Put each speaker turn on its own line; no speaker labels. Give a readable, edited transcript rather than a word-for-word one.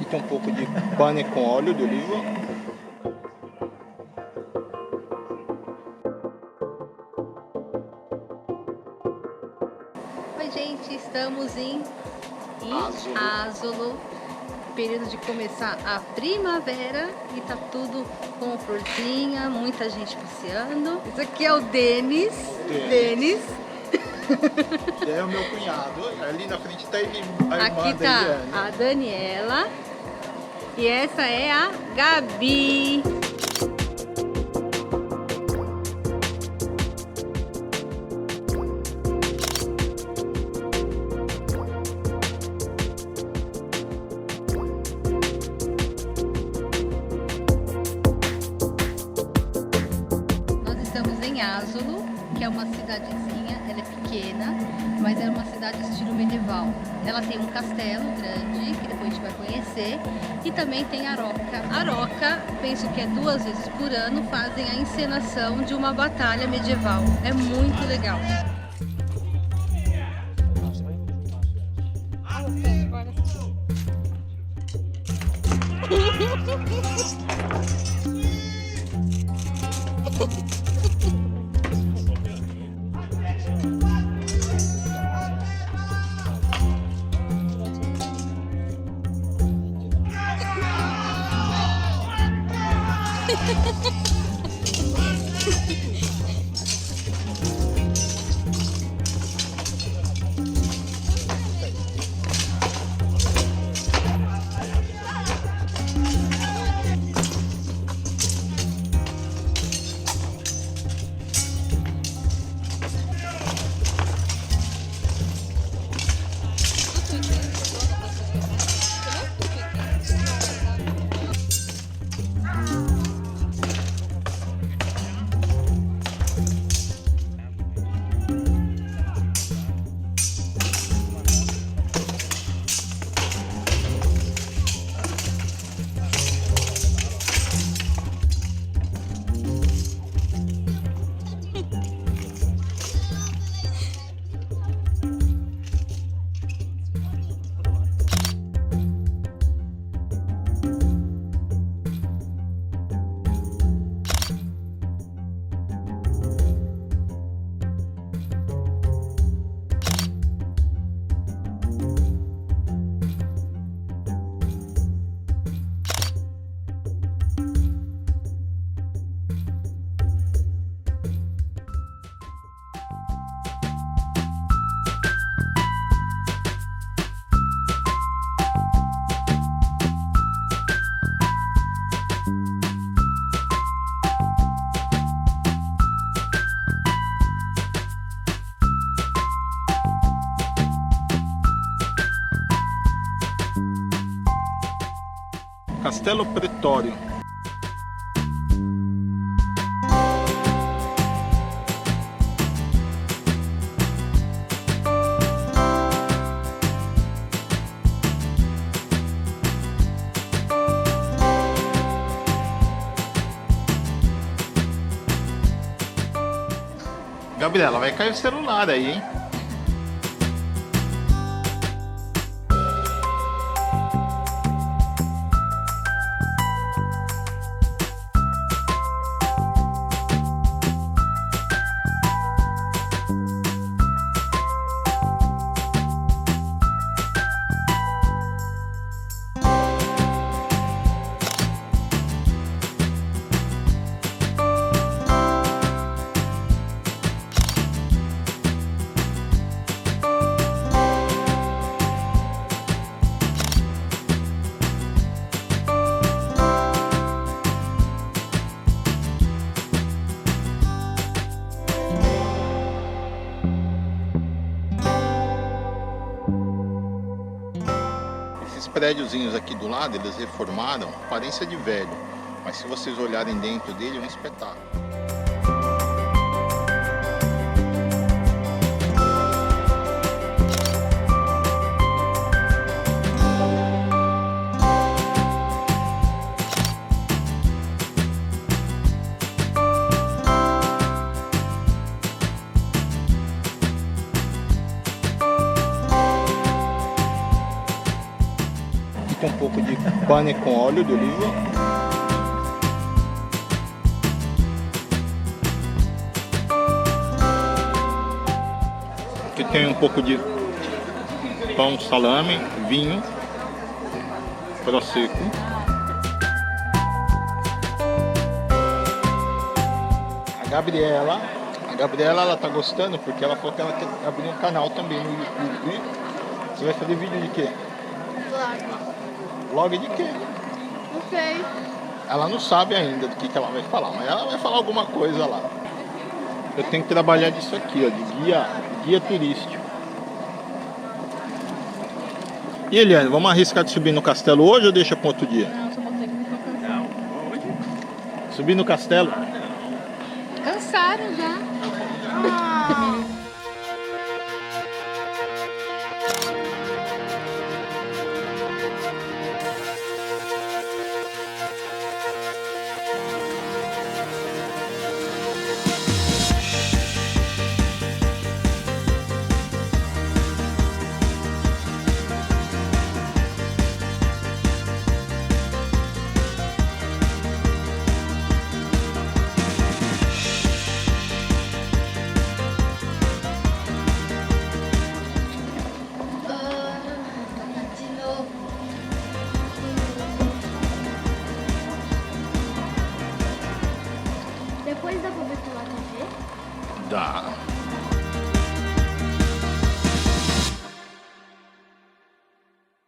Aqui tem um pouco de pane com óleo de oliva.
Oi gente, estamos em
Asolo.
período de começar a primavera e tá tudo com florzinha, muita gente passeando. Esse aqui é o Denis.
É o meu cunhado. Ali na frente tá a irmã
Aqui
da
tá
Eliane.
a Daniela e essa é a Gabi. Nós estamos em Asolo, que é uma cidadezinha, ela é pequena, mas é uma cidade estilo medieval. Ela tem um castelo grande, que depois a gente vai conhecer, e também tem Aroca. Aroca, penso que é 2 vezes por ano, fazem a encenação de uma batalha medieval. É muito legal.
Castelo Pretório. Gabriela, vai cair o celular aí, hein? Esses prédiozinhos aqui do lado, eles reformaram, aparência de velho, mas se vocês olharem dentro dele, é um espetáculo. um pouco de pane com óleo de oliva. Aqui tem um pouco de pão, salame, vinho, prosecco. A Gabriela ela tá gostando porque ela falou que ela quer abrir um canal também no YouTube. Você vai fazer vídeo de quê?
Vlog.
Vlog de quê?
Não sei.
Ela não sabe ainda do que ela vai falar, mas ela vai falar alguma coisa lá. Eu tenho que trabalhar disso aqui, ó, de guia turístico. E Eliane, vamos arriscar de subir no castelo hoje ou deixa para outro dia?
Não, só botei que me tô cansando.
Subir no castelo?
Cansaram já.
Depois dá pra ver pela TV?
Dá.